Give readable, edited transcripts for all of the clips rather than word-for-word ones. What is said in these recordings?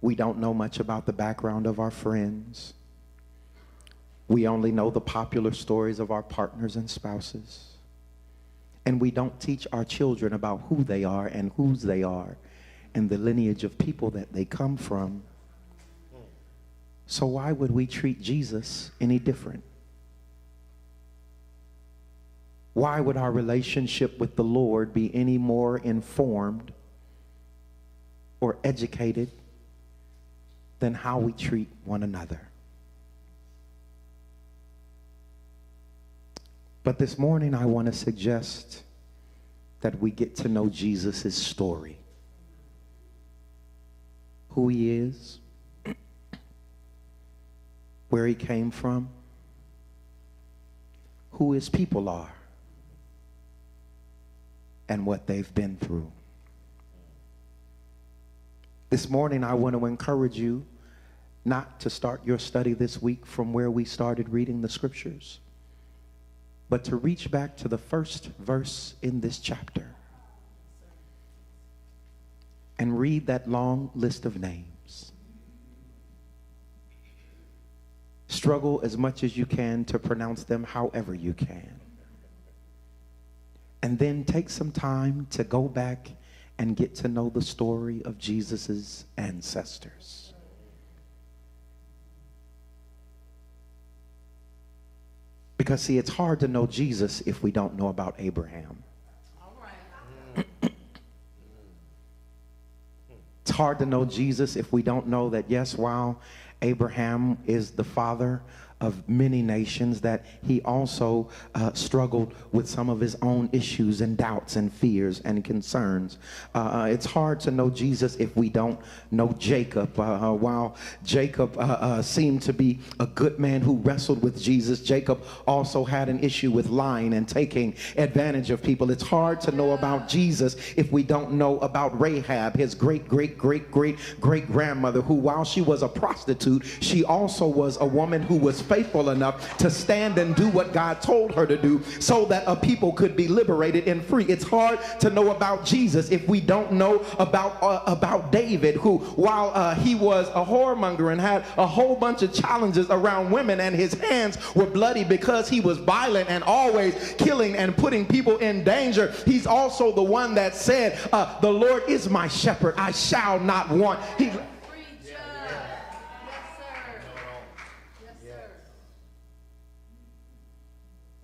We don't know much about the background of our friends. We only know the popular stories of our partners and spouses. And we don't teach our children about who they are and whose they are and the lineage of people that they come from. So why would we treat Jesus any different? Why would our relationship with the Lord be any more informed or educated than how we treat one another? But this morning I want to suggest that we get to know Jesus' story. Who he is, where he came from, who his people are, and what they've been through. This morning I want to encourage you not to start your study this week from where we started reading the scriptures, but to reach back to the first verse in this chapter and read that long list of names. Struggle as much as you can to pronounce them however you can. And then take some time to go back and get to know the story of Jesus's ancestors. Because see, it's hard to know Jesus if we don't know about Abraham. It's hard to know Jesus if we don't know that, yes, while Abraham is the father of many nations, that he also struggled with some of his own issues and doubts and fears and concerns. It's hard to know Jesus if we don't know Jacob. While Jacob seemed to be a good man who wrestled with Jesus, Jacob also had an issue with lying and taking advantage of people. It's hard to know about Jesus if we don't know about Rahab, his great-great-great-great-great-grandmother, who, while she was a prostitute, she also was a woman who was faithful enough to stand and do what God told her to do so that a people could be liberated and free. It's hard to know about Jesus if we don't know about David, who, while he was a whoremonger and had a whole bunch of challenges around women, and his hands were bloody because he was violent and always killing and putting people in danger, he's also the one that said, the Lord is my shepherd, I shall not want.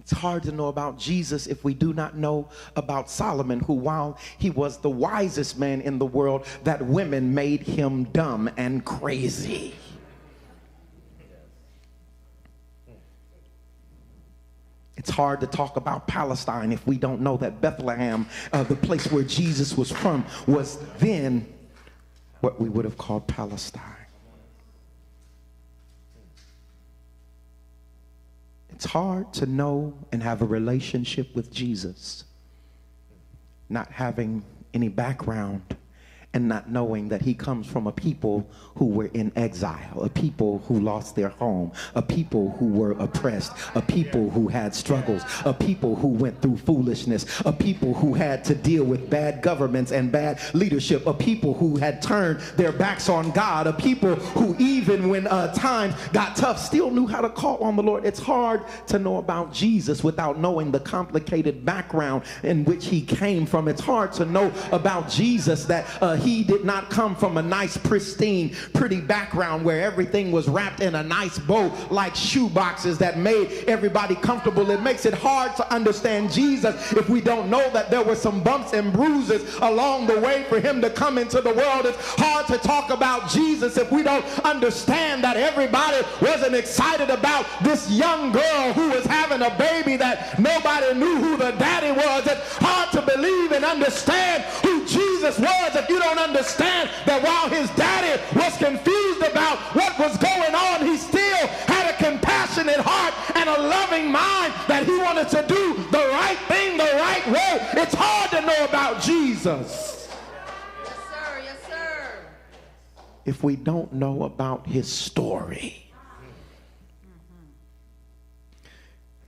It's hard to know about Jesus if we do not know about Solomon, who, while he was the wisest man in the world, that women made him dumb and crazy. It's hard to talk about Palestine if we don't know that Bethlehem, the place where Jesus was from, was then what we would have called Palestine. It's hard to know and have a relationship with Jesus, not having any background and not knowing that he comes from a people who were in exile, a people who lost their home, a people who were oppressed, a people who had struggles, a people who went through foolishness, a people who had to deal with bad governments and bad leadership, a people who had turned their backs on God, a people who, even when times got tough, still knew how to call on the Lord. It's hard to know about Jesus without knowing the complicated background in which he came from. It's hard to know about Jesus that he did not come from a nice, pristine, pretty background where everything was wrapped in a nice bow like shoe boxes that made everybody comfortable. It makes it hard to understand Jesus if we don't know that there were some bumps and bruises along the way for him to come into the world. It's hard to talk about Jesus if we don't understand that everybody wasn't excited about this young girl who was having a baby that nobody knew who the daddy was. It's hard to believe and understand who Jesus was if you don't understand that while his daddy was confused about what was going on, he still had a compassionate heart and a loving mind, that he wanted to do the right thing the right way. It's hard to know about Jesus. Yes, sir. Yes, sir. If we don't know about his story.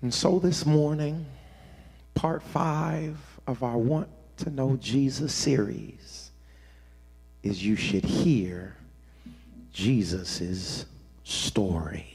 And so this morning, part 5 of our Want to Know Jesus series is You Should Hear Jesus' story.